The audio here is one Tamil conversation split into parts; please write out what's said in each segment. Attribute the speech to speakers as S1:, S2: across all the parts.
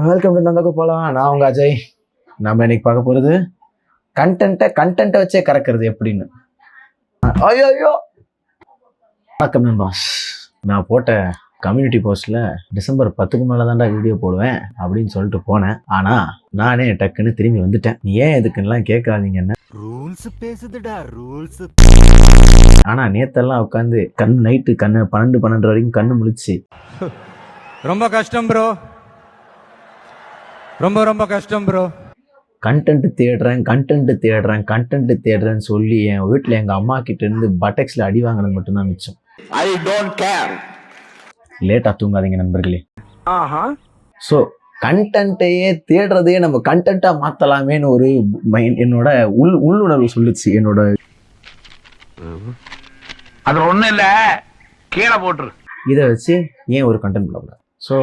S1: Welcome to Nandagopala. நான் உங்கள் அஜய். நம்ம இன்னைக்கு பார்க்க போகிறது கண்டென்ட்டை வச்சே கறக்கிறது எப்படின்னு. ஐயோ வணக்கம் நண்பாஸ். நான் போட்ட கம்யூனிட்டி போஸ்ட்டில் டிசம்பர் 10க்கு மேலே தான்டா வீடியோ போடுவேன் அப்படின்னு சொல்லிட்டு போனேன். ஆனால் நானே டக்குன்னு திரும்பி வந்துட்டேன். நீ ஏன் எதுக்குன்னெலாம் கேட்காதீங்க, என்ன
S2: ரூல்ஸ் பேசுதுடா ரூல்ஸ்.
S1: ஆனால் நேத்தெல்லாம் உட்காந்து நைட்டு 12 வரைக்கும் கண்ணு முழிச்சு
S2: ரொம்ப கஷ்டம் ப்ரோ, ரொம்ப கஷ்டம் ப்ரோ.
S1: கண்டென்ட் தேடுறேன்னு சொல்லி என் வீட்டில் எங்கள் அம்மா கிட்ட இருந்து பட்டெக்ஸில் அடி வாங்கினது மட்டும்தான் மிச்சம்.
S3: I don't care.
S1: லேட்டாக தூங்காதீங்க நண்பர்களே. ஸோ கண்டென்ட்டையே தேடுறதையே நம்ம கண்டென்ட்டாக மாற்றலாமேன்னு ஒரு என்னோட உள்ளுணர்வு சொல்லுச்சு. என்னோட
S3: அது ஒண்ணும் இல்ல, கீழே போட்டுரு.
S1: இதை வச்சு ஏன் ஒரு கண்டென்ட் பண்ணக்கூடாது. ஸோ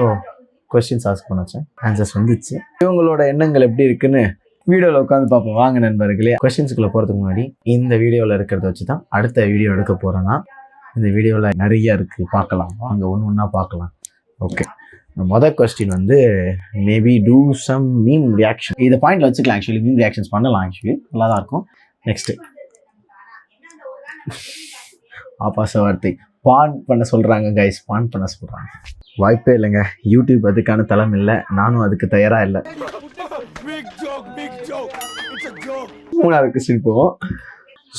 S1: கொஸ்டின்ஸ் ஆஸ்க் பண்ணச்சேன், ஆன்சர்ஸ் வந்துச்சு. இவங்களோட எண்ணங்கள் எப்படி இருக்குன்னு வீடியோவில் உட்காந்து பார்ப்போம். வாங்க நண்பர்களே, கொஸ்டின்ஸுக்குள்ளே போகிறதுக்கு முன்னாடி இந்த வீடியோவில் இருக்கிறத வச்சு தான் அடுத்த வீடியோ எடுக்க போகிறேன்னா. இந்த வீடியோவில் நிறைய இருக்குது, பார்க்கலாம் வாங்க, ஒன்று பார்க்கலாம். ஓகே, மொதல் கொஸ்டின் வந்து maybe do some meme reaction. இதை பாயிண்டில் வச்சுக்கலாம். ஆக்சுவலி மீம் ரியாக்ஷன்ஸ் பண்ணலாம், ஆக்சுவலி நல்லா தான் இருக்கும். நெக்ஸ்ட்டு ஆபாச வார்த்தை பான் பண்ண சொல்கிறாங்க கைஸ், பான் பண்ண சொல்கிறாங்க. வாய்ப்பே இல்லைங்க, யூடியூப் அதுக்கான தளம் இல்லை, நானும் அதுக்கு தயாராக இல்லை. மூணாவது கொஸ்டின் போவோம்.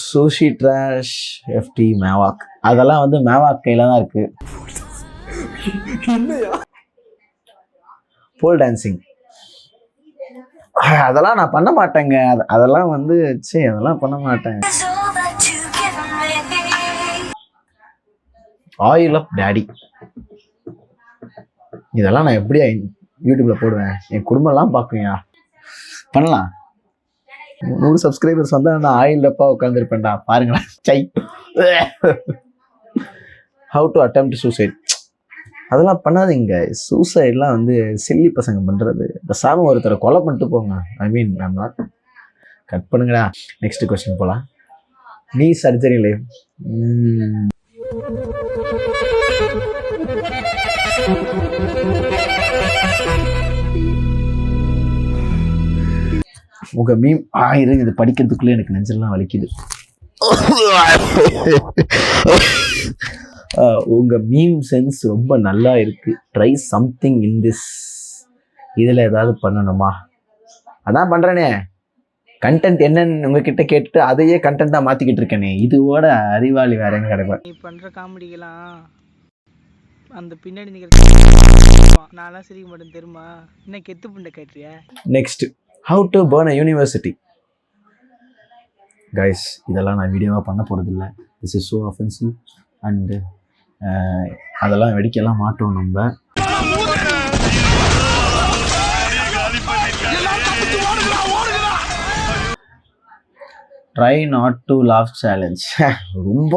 S1: சூஷி ட்ராஷ் எஃப்டி மேவாக், அதெல்லாம் வந்து மேவாக் கையில் தான் இருக்குது. போல் டான்சிங் அதெல்லாம் நான் பண்ண மாட்டேங்க. அதெல்லாம் வந்து அதெல்லாம் பண்ண மாட்டேன். ஆயில் ஆஃப் டேடி, இதெல்லாம் நான் எப்படியா யூடியூப்ல போடுவேன்? என் குடும்பம்லாம் பார்க்குங்க. பண்ணலாம். 100 சப்ஸ்கிரைபர்ஸ் வந்தால் நான் ஆயில் அப்பா உட்காந்துருப்பேன்டா, பாருங்களா. சை. ஹவு டு அட்டெம்ப்ட் சூசைட், அதெல்லாம் பண்ணாதீங்க. சூசைட்லாம் வந்து சில்லி பசங்க பண்ணுறது. பேசாமல் ஒருத்தரை கொலை பண்ணிட்டு போங்க. I mean I'm not. Cut பண்ணுங்கடா. நெக்ஸ்ட் கொஸ்டின் போகலாம். நீ சர்ஜரி லைஃப், உங்க மீம் ஆயிரம் இது படிக்கிறதுக்குள்ளே எனக்கு நெஞ்செல்லாம் வலிக்குது. உங்க மீம் சென்ஸ் ரொம்ப நல்லா இருக்கு. Try something in this. இதில் ஏதாவது பண்ணணுமா? அதான் பண்ணுறேனே. கண்டென்ட் என்னன்னு உங்ககிட்ட கேட்டுட்டு அதையே கண்டென்ட்டாக மாற்றிக்கிட்டு இருக்கேனே. இதுவோட அறிவாளி வேற எங்க கிடைப்பேன்.
S4: நீ பண்ணுற காமெடிக்கெல்லாம் அந்த பின்னாடி நிற்கிற நான்லாம் சிரிக்க மாட்டேன் தெரியுமா? என்ன கெத்து புண்டை கேட்டுறியா?
S1: Next, how to burn a university. Guys, இதெல்லாம் நான் வீடியோவாக பண்ண போகிறதில்ல. This is so offensive and அதெல்லாம் வெடிக்கலாம் மாட்டோம் நம்ம. Try not to laugh challenge.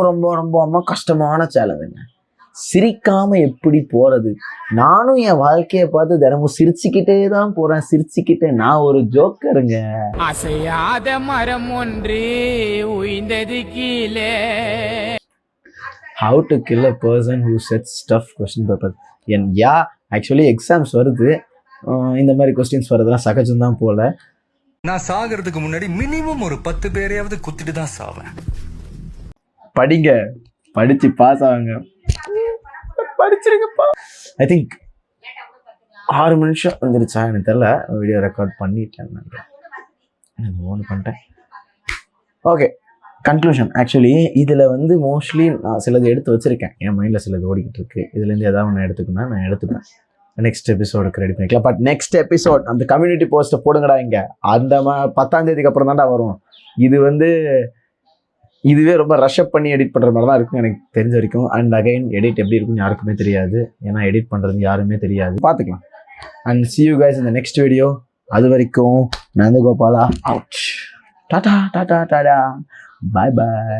S1: ரொம்ப கஷ்டமான சேலஞ்சுங்க. சிரிக்காம எப்படி போறது? நானும் என் வாழ்க்கையை பார்த்து தினமும் சிரிச்சுக்கிட்டே தான் போறேன். சிரிச்சுக்கிட்டே நான் ஒரு ஜோக்கருங்க.
S4: அசையாத மரம் ஒன்று உயிர்ந்தது கீழே.
S1: How to kill a person who sets tough question paper. Actually exams வருது. இந்த மாதிரி கொஸ்டின்ஸ் வரதெல்லாம் சகஜம் தான் போல.
S5: நான் சாகிறதுக்கு முன்னாடி மினிமம் ஒரு 10 பேரையாவது குத்திட்டு தான் சாவேன்.
S1: படிங்க, படிச்சு பாஸ் ஆகுங்க. படிச்சிருங்கப்பா. ஐ திங்க் 6 நிமிஷம் வந்துருச்சா எனக்கு தெரியல. வீடியோ ரெக்கார்ட் பண்ணிட்டேன், ஒன்று பண்ணிட்டேன். Okay, conclusion. ஆக்சுவலி இதில் வந்து மோஸ்ட்லி நான் சிலது எடுத்து வச்சுருக்கேன். என் மைண்டில் சிலது ஓடிக்கிட்டு இருக்கு. இதுலேருந்து ஏதாவது ஒன்று எடுத்துக்கணும்னா நான் எடுத்துப்பேன். நெக்ஸ்ட் எபிசோடுக்கு ரெடி பண்ணிக்கலாம். பட் நெக்ஸ்ட் எபிசோட் அந்த கம்யூனிட்டி போஸ்ட்டை போடுங்கடா. இங்கே அந்த 10ஆம் தேதிக்கு அப்புறம் தான்டா வரும். இது வந்து இதுவே ரொம்ப ரஷ்அப் பண்ணி எடிட் பண்ணுற மாதிரி தான் இருக்கும் எனக்கு தெரிஞ்ச வரைக்கும். அண்ட் அகைன் எடிட் எப்படி இருக்குன்னு யாருக்குமே தெரியாது. ஏன்னா எடிட் பண்ணுறது யாருமே தெரியாது. பார்த்துக்கலாம். And see you guys in the next video. அது வரைக்கும் நந்தகோபாலா அவுட். டாடா டாடா டாடா, பாய் பாய்.